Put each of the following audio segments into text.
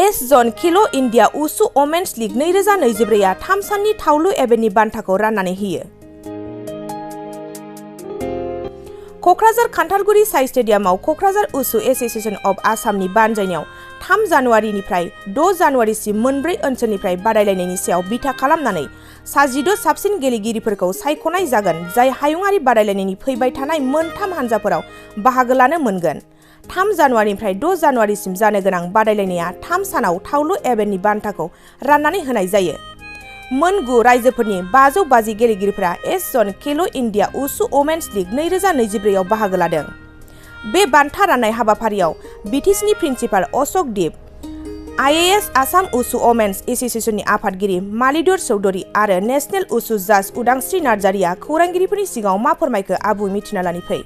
S जन खेलो India उसु women's league 2024 थाम साननि थावलु एबेनि बान्थाखौ राननानै होयो। कक्राझार खान्थालगुरि साइ स्टेडियामाव कक्राझार उसु एसोसिएशन अफ आसामनि बानजायनायाव 3 जानुवारिनिफ्राय 6 जानुवारिसिम मोनब्रै ओनसोलनिफ्राय बादायलायनायनि सायाव बिथा खालामनानै 16 साबसिन गेलेगिरिफोरखौ सायख'नाय जागोन जाय हायुङारि बादायलायनायनि फैबाय थानाय मोनथाम हानजाफोराव बाहागो लानो मोनगोन। 3 जानुवारिनिफ्राय 6 जानुवारिसिम जानो गोनां बादायलायनाया 3 सानाव थावलु एबेननि बान्थाखौ राननानै होनाय जायो। मोन 9 रायजोफोरनि 550 गेलेगिरिफोरा एस जन खेलो इंडिया उसु वमेन्स लीग 2024 आव बाहागो लादों। बे बान्था राननाय हाबाफारियाव बिटिसिनि प्रिन्सिपाल अशोक दीप, आईएएस आसाम उसु वमेन्स एसोसिएशननि आफादगिरि मालिदुर चौधरी आरो नेशनेल उसु जाज उदांस्रि नार्जारिया खौरांगिरिफोरनि सिगाङाव मा फोरमायखो आबुङै मिथिना लानि फै।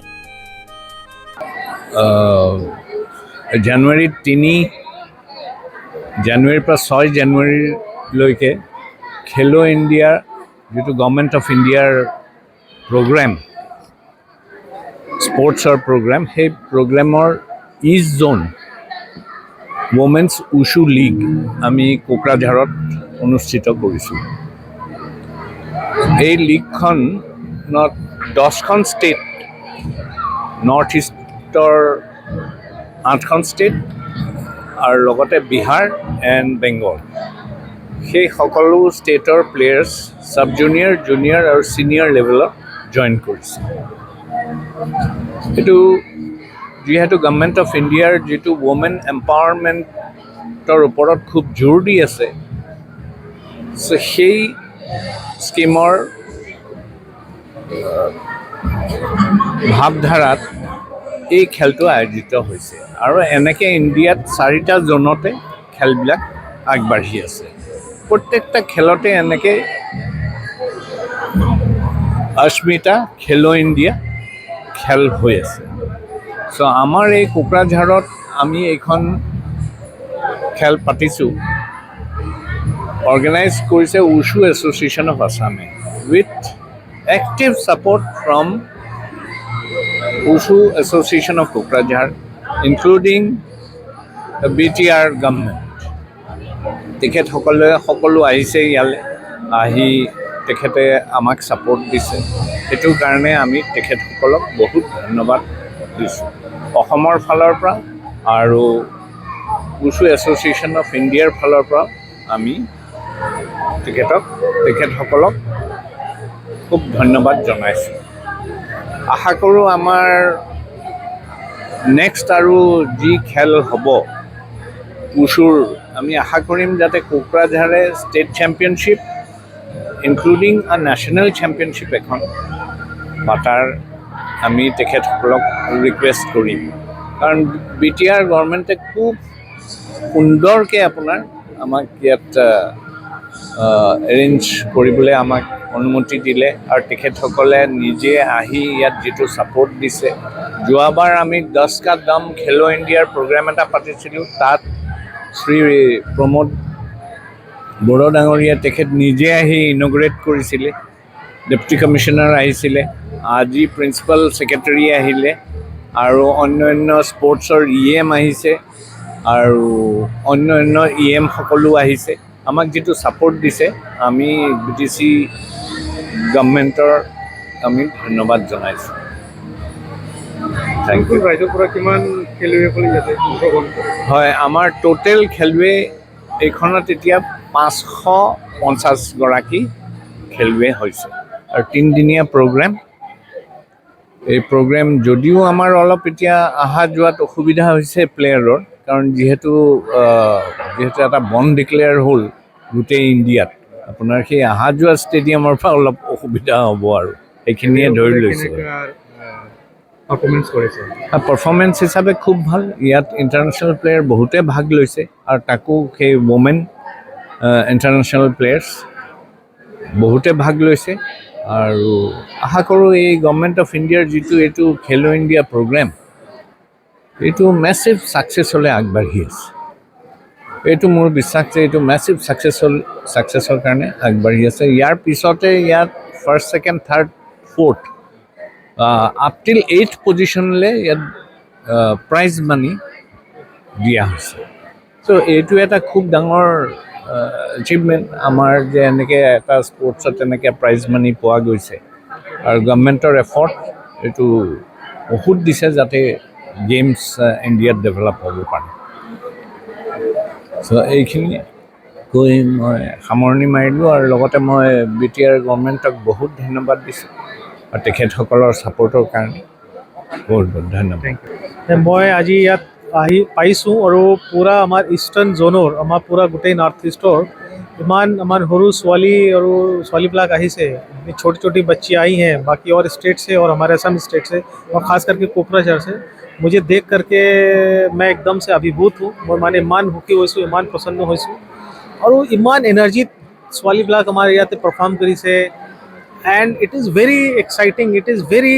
জানুৱাৰী 3 জানুৱাৰীৰ পৰা 6 জানুৱাৰীলৈকে খেলো ইণ্ডিয়াৰ যিটো গভৰ্ণমেণ্ট অফ ইণ্ডিয়াৰ প্ৰগ্ৰেম স্পৰ্টছৰ প্ৰগ্ৰেম সেই প্ৰগ্ৰেমৰ ইষ্ট জোন ৱমেন্স উছু লীগ আমি কোকৰাঝাৰত অনুষ্ঠিত কৰিছোঁ। এই লীগখনত 10খন ষ্টেট নৰ্থ ইষ্টৰ 8খন ষ্টেট আৰু লগতে বিহাৰ এণ্ড বেংগল সেই সকলো ষ্টেটৰ প্লেয়াৰ্ছ সাব জুনিয়ৰ জুনিয়ৰ আৰু ছিনিয়ৰ লেভেলত জইন কৰিছে। এইটো যিহেতু গভৰ্ণমেণ্ট অফ ইণ্ডিয়াৰ যিটো ৱমেন এম্পাৱাৰমেণ্টৰ ওপৰত খুব জোৰ দি আছে, সেই স্কিমৰ ভাৱধাৰাত এই খেলটো আয়োজিত হৈছে আৰু এনেকৈ ইণ্ডিয়াত 4টা জোনতে খেলবিলাক আগবাঢ়ি আছে। প্ৰত্যেকটা খেলতে এনেকৈ অস্মিতা খেলো ইণ্ডিয়া খেল হৈ আছে। চ' আমাৰ এই কোকৰাঝাৰত আমি এইখন খেল পাতিছোঁ, অৰ্গেনাইজ কৰিছে উছু এছ'চিয়েশ্যন অফ আছামে with active support from Wushu Association of Kokrajhar, including the BTR government. তেখেতসকলে সকলো আহিছে ইয়ালৈ, আহি তেখেতে আমাক ছাপোৰ্ট দিছে। সেইটো কাৰণে আমি তেখেতসকলক বহুত ধন্যবাদ দিছোঁ অসমৰ ফালৰ পৰা আৰু উছু এছ'চিয়েশ্যন অফ ইণ্ডিয়াৰ ফালৰ পৰা আমি তেখেতসকলক খুব ধন্যবাদ জনাইছোঁ। আশা কৰোঁ আমাৰ নেক্সট আৰু যি খেল হ'ব উছুৰ, আমি আশা কৰিম যাতে কোকৰাঝাৰে ষ্টেট চেম্পিয়নশ্বিপ ইনক্লুডিং আ নেশ্যনেল চেম্পিয়নশ্বিপ এখন পাতাৰ আমি তেখেতসকলক ৰিকুৱেষ্ট কৰিম। কাৰণ BTR গভৰ্ণমেণ্টে খুব সুন্দৰকৈ আপোনাৰ আমাক ইয়াত এৰেঞ্জ কৰিবলৈ আমাক অনুমতি দিলে আৰু তেখেতসকলে নিজে আহি ইয়াত যিটো ছাপোৰ্ট দিছে। যোৱাবাৰ আমি 10 কা দম খেলো ইণ্ডিয়াৰ প্ৰগ্ৰেম এটা পাতিছিলোঁ, তাত শ্ৰী প্ৰমোদ বড়ো ডাঙৰীয়া তেখেত নিজে আহি ইনগ্ৰেট কৰিছিলে, ডেপুটি কমিশ্যনাৰ আহিছিলে, আজি প্ৰিন্সিপাল ছেক্ৰেটাৰী আহিলে আৰু অন্যান্য স্পৰ্টছৰ EM আহিছে আৰু অন্যান্য EM সকলো আহিছে। আমাক যিটো ছাপোৰ্ট দিছে আমি BTC গভৰ্ণমেণ্টৰ আমি ধন্যবাদ জনাইছোঁ। Thank you. ৰাইজৰ পৰা কিমান খেলুৱৈসকলে ইয়াতে অংশগ্ৰহণ কৰে? হয়, আমাৰ টোটেল খেলুৱৈ এইখনত এতিয়া 550 গৰাকী খেলুৱৈ হৈছে আৰু 3দিনীয়া প্ৰগ্ৰেম। এই প্ৰগ্ৰেম যদিও আমাৰ অলপ এতিয়া অহা যোৱাত অসুবিধা হৈছে প্লেয়াৰৰ, কাৰণ যিহেতু এটা বন ডিক্লেয়াৰ হ'ল গোটেই ইণ্ডিয়াত, আপোনাৰ সেই অহা যোৱা ষ্টেডিয়ামৰ পৰা অলপ অসুবিধা হ'ব আৰু সেইখিনিয়ে ধৰি লৈছে। পাৰফৰ্মেঞ্চ হিচাপে খুব ভাল। ইয়াত ইণ্টাৰনেশ্যনেল প্লেয়াৰ বহুতে ভাগ লৈছে আৰু তাকো সেই ৱমেন ইণ্টাৰনেশ্যনেল প্লেয়াৰ্ছ বহুতে ভাগ লৈছে আৰু আশা কৰোঁ এই গভৰ্ণমেণ্ট অফ ইণ্ডিয়াৰ যিটো এইটো খেলো ইণ্ডিয়া প্ৰগ্ৰেম, এইটো মেছিভ ছাকচেছলৈ আগবাঢ়ি আছে। এইটো মোৰ বিশ্বাস যে এইটো মেছিভ ছাকচেছৰ কাৰণে আগবাঢ়ি আছে। ইয়াৰ পিছতে ইয়াত first, second, third, fourth up till 8th পজিশ্যনলৈ ইয়াত প্ৰাইজ মানি দিয়া হৈছে। চ' এইটো এটা খুব ডাঙৰ এচিভমেণ্ট আমাৰ যে এনেকৈ এটা স্পৰ্টছত এনেকৈ প্ৰাইজ মানি পোৱা গৈছে আৰু গভৰ্ণমেণ্টৰ এফৰ্ট এইটো বহুত দিছে যাতে গেমছ ইণ্ডিয়াত ডেভেলপ হ'ব পাৰে। চ' এইখিনি কৈ মই সামৰণি মাৰিলোঁ আৰু লগতে মই BTR গভৰ্ণমেণ্টক বহুত ধন্যবাদ দিছোঁ আৰু তেখেতসকলৰ ছাপোৰ্টৰ কাৰণে বহুত বহুত ধন্যবাদ। মই আজি ইয়াত আহি পাইছোঁ আৰু পূৰা আমাৰ ইষ্টাৰ্ণ জ'নৰ আমাৰ পূৰা গোটেই নৰ্থ ইষ্টৰ ইমান আমাৰ সৰু ছোৱালী আৰু ছোৱালীবিলাক আহিছে, छोटी छोटी बच्ची आई हैं बाकी और स्टेट से और हमारे असम स्टेट से और ख़ास करके कोकराझार से। मुझे देख करके मैं एकदम से अभिभूत हूँ, मैं माने इमान हुकी होइसु, इमान प्रसन्न होइसु और वो इमान एनर्जी ছোৱালীবিলাক আমাৰ ইয়াতে परफॉर्म करिছে। And it is very exciting, it is very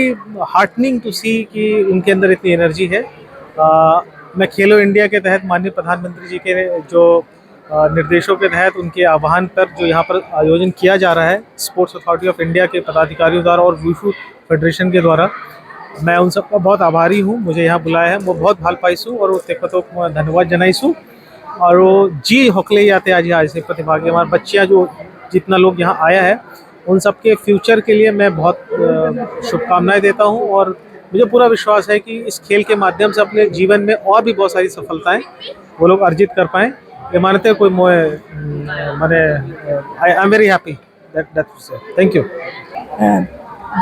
heartening to see कि उनके अंदर इतनी एनर्जी है। मैं खेलो इंडिया के तहत माननीय प्रधानमंत्री जी के जो निर्देशों के तहत उनके आह्वान पर जो यहाँ पर आयोजन किया जा रहा है स्पोर्ट्स अथॉरिटी ऑफ इंडिया के पदाधिकारियों द्वारा और वुशु फेडरेशन के द्वारा, मैं उन सबका बहुत आभारी हूँ। मुझे यहाँ बुलाया है, मैं बहुत ভাল পাইছোঁ और তেখেতক मैं धन्यवाद জনাইছোঁ और जी हौसले आते आज यहाँ से प्रतिभागी हमारे बच्चियाँ जो जितना लोग यहाँ आया है उन सब के फ्यूचर के लिए मैं बहुत शुभकामनाएं देता हूँ और मुझे पूरा विश्वास है कि इस खेल के माध्यम से अपने जीवन में और भी बहुत सारी सफलताएं वो लोग अर्जित कर पाएँ। ये मानते कोई माने I am very happy that thank you.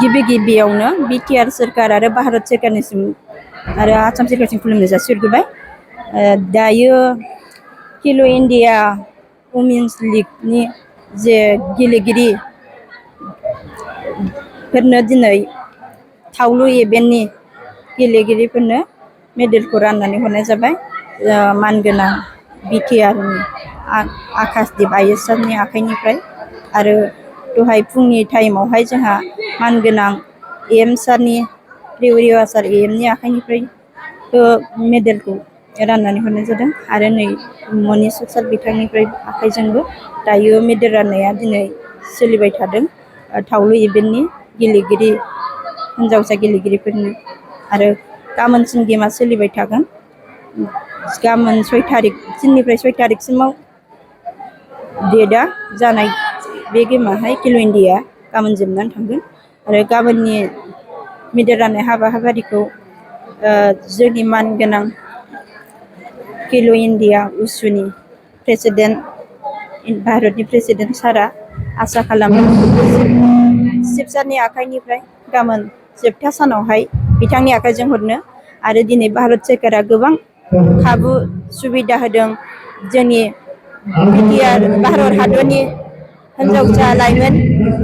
गिबि गिबियावनो BTR सोरखार आरो भारत सोरखारनिसिम आरो आसाम सोरखारसिम खुलुमनाय जासिहरग्रोबाय। दायो खेलो इन्डिया वुमेन्स लीगनि जे गेलेगिरिफोरनो दिनै थावलु इभेन्टनि गेलेगिरिफोरनो मेडेलखौ राननानै हरनाय जाबाय। मानगोनां BTRनि आकाशदीप IS सारनि आखाइनिफ्राय आरो दहाय फुंनि टाइमावहाय जोंहा मानगोनां AM सारनि रेवरिया सार AMनि आखाइनिफ्राय मेडेलखौ राननानै हरनाय जादों आरो नै मनीश्वर सार बिथांनिफ्राय आखाइजोंबो दायो मेडेल राननाया दिनै सोलिबाय थादों थावलु इभेन्टनि गेलेगिरि हिन्जावसा गेलेगिरिफोरनो आरो गाबोनसिम गेमा सोलिबाय थागोन। गाबोन 6 तारिख दिननिफ्राय 6 तारिखसिमाव डेटआ जानाय बे गेमाहाय खेलो इन्डिया गाबोन जोबनानै थांगोन आरो गाबोननि मेडेल राननाय हाबाफारिखौ जोंनि मानगोनां खेलो इन्डिया उसुनि प्रेसिडेन्ट भारतनि प्रेसिडेन्ट सारा आसा खालामो चिफ सारनि आखाइनिफ्राय गाबोन जोबथा सानावहाय बिथांनि आखाइजों हरनो आरो दिनै भारत सोरखारा गोबां खाबु सुबिदा होदों जोंनि BTR भारत हादरनि हिन्जावसा लाइमोन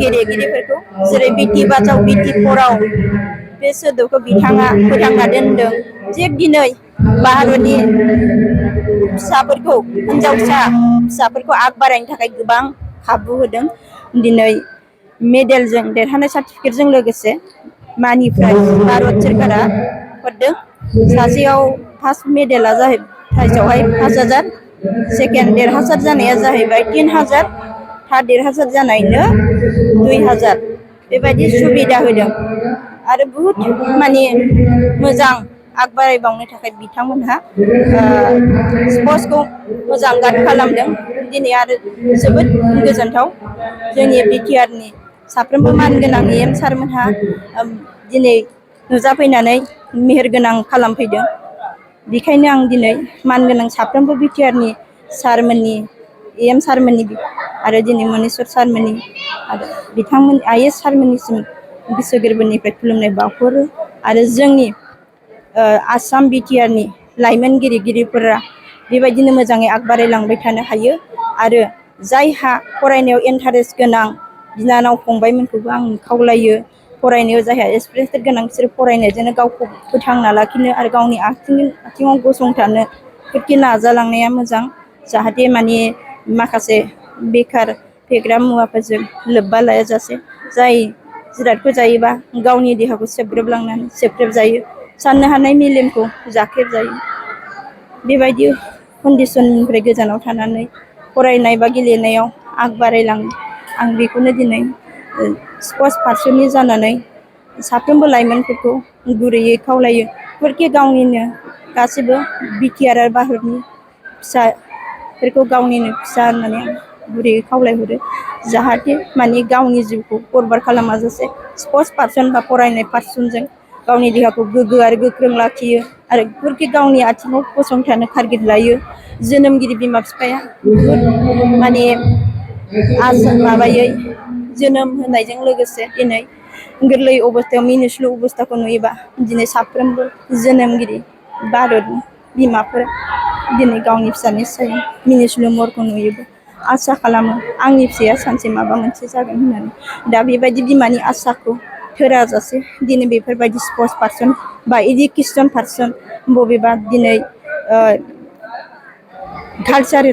गेलेगिरिफोरखौ जेरै बेटि बाचाव बेटि पढ़ाओ बे सोदोबखौ बिथाङा फोथांना दोनदों जे दिनै भारतनि फिसाफोरखौ हिन्जावसा फिसाफोरखौ आग बारायनो थाखाय गोबां खाबु होदों। दिनै मेडेलजों देरहानाय सार्टिफिकेटजों लोगोसे मानि प्राइज भारत सोरखारा हरदों। सासेयाव फार्स्ट मेडेला प्राइजआवहाय 5000, सेकेन्ड देरहासार जानाया जाहैबाय 3000, थार्ड देरहासार जानायनो 2000 बेबायदि सुबिदा होदों आरो बहुत माने मोजां आग बारायबावनो थाखाय बिथांमोनहा स्पर्ट्सखौ मोजां गार्ड खालामदों। दिनै आरो जोबोद गोजोनथाव जोंनि BTRनि साफ्रोमबो मानगोनां AM सारमोनहा दिनै नुजाफैनानै मेहेरगोनां खालामफैदों। बेखायनो आं दिनै मानगोनां साफ्रोमबो BTRनि सारमोननि AM सारमोननि आरो दिनै मनीश्वर सारमोननि आरो बिथांमोन IS सारमोननिसिम गोसो गोरबोनिफ्राय खुलुमनाय बावहरो आरो जोंनि आसाम BTRनि लाइमोन गेलेगिरिफोरा बेबायदिनो मोजाङै आग बारायलांबाय थानो हायो आरो जायहा फरायनायाव इन्टारेस्ट गोनां बिनानाव फंबायमोनखौबो आं खावलायो फरायनायाव जायहा एक्सपिरियेन्स गोनां बिसोर फरायनायजोंनो गावखौ फोथांना लाखिनो आरो गावनि आथिङाव गसंथानो खोब नाजालांनाया मोजां जाहाथे माने माखासे बेखार फेग्रा मुवाफोरजों लोब्बा लायाजासे जाय जिरादखौ जायोबा गावनि देहाखौ सेबग्रेबलांनानै सेबग्रेबजायो साननो हानाय मेलेमखौ जाख्रेबजायो बेबायदि कन्डिसननिफ्राय गोजानाव थानानै फरायनाय बा गेलेनायाव आग बारायलाङो। आं बेखौनो दिनै स्पर्ट्स पार्सननि जानानै साफ्रोमबो लाइमोनफोरखौ गुरैयै खावलायो फोरके गावनिनो गासिबो BTR आरो भारतनि फिसा फोरखौ गावनिनो फिसा होननानै आं गुरैयै खावलायहरो जाहाथे माने गावनि जिउखौ बरबाद खालामाजासे स्पर्ट्स पार्सन बा फरायनाय पार्सनजों गावनि देहाखौ गोग्गो आरो गोख्रों लाखियो आरो बेफोरखि गावनि आथिङाव गसंथानो टारगेट लायो जोनोमगिरि बिमा बिफाया बुहुद माने माबायै जोनोम होनायजों लोगोसे दिनै गोरलै अबस्थायाव मिनिस्लु अबस्थाखौ नुयोबा दिनै साफ्रोमबो जोनोमगिरि भारतनि बिमाफोरा दिनै गावनि फिसानि सायाव मिनिस्लु महरखौ नुयोबा आसा खालामो आंनि फिसाया सानसे माबा मोनसे जागोन होननानै दा बेबायदि बिमानि आसाखौ थोराजासे दिनै बेफोरबायदि स्पर्ट्स पार्सन बा इडुकेसन पार्सन बबेबा दिनै कालचार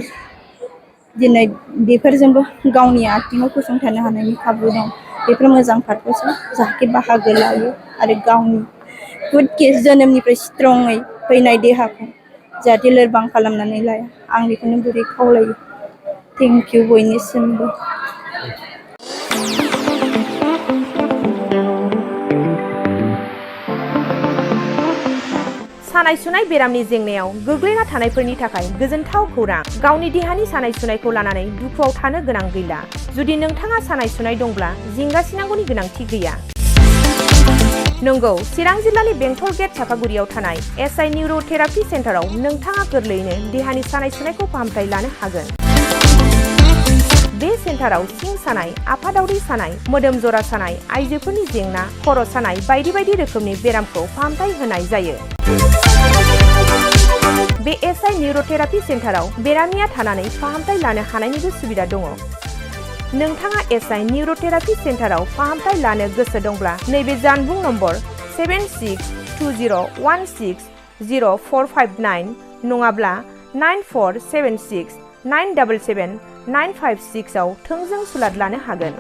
दिनै बेफोरजोंबो गावनि आथिङाव गसंथानो हानायनि खाबु दं बेफोर मोजां पार्पसाव जाहाथे बाहागो लायो आरो गावनि गुड केस जोनोमनिफ्राय स्ट्रङै फैनाय देहाखौ जाहाथे लोरबां खालामनानै लाया आं बेखौनो गुरै खावलायो थेंक इउ बयनिसिमबो सानाय सुनाय बेरामनि जेंनायाव गोग्लैना थानायफोरनि थाखाय गोजोनथाव खौरां गावनि देहानि सानाय सुनायखौ लानानै दुखुआव थानो गोनां गैला जुदि नोंथाङा सानाय सुनाय दंब्ला जिंगासिनांगौनि गोनांथि गैया नंगौ चिरां जिल्लानि बेंटल गेट चापागुरियाव थानाय एसआइ निउर'थेरापि सेन्टाराव नोंथाङा गोरलैयैनो देहानि सानाय सुनायखौ फाहामथाय लानो हागोन बे सेन्टाराव सिं सानाय आफादावरि सानाय मोदोम जरा सानाय आइजोफोरनि जेंना खर' सानाय बायदि बायदि रोखोमनि बेरामखौ फाहामथाय होनाय जायो बे एसआइ निउर'थेरापि सेन्टाराव बेरामिया थानानै फाहामथाय लानो हानायनिबो सुबिदा दङ नोंथाङा एसआइ निउर'थेरापि सेन्टाराव फाहामथाय लानो गोसो दंब्ला नैबे जानबुं नम्बर 7620160459 नङाब्ला 9476977956 आव थोंजों सुलाद लानो हागोन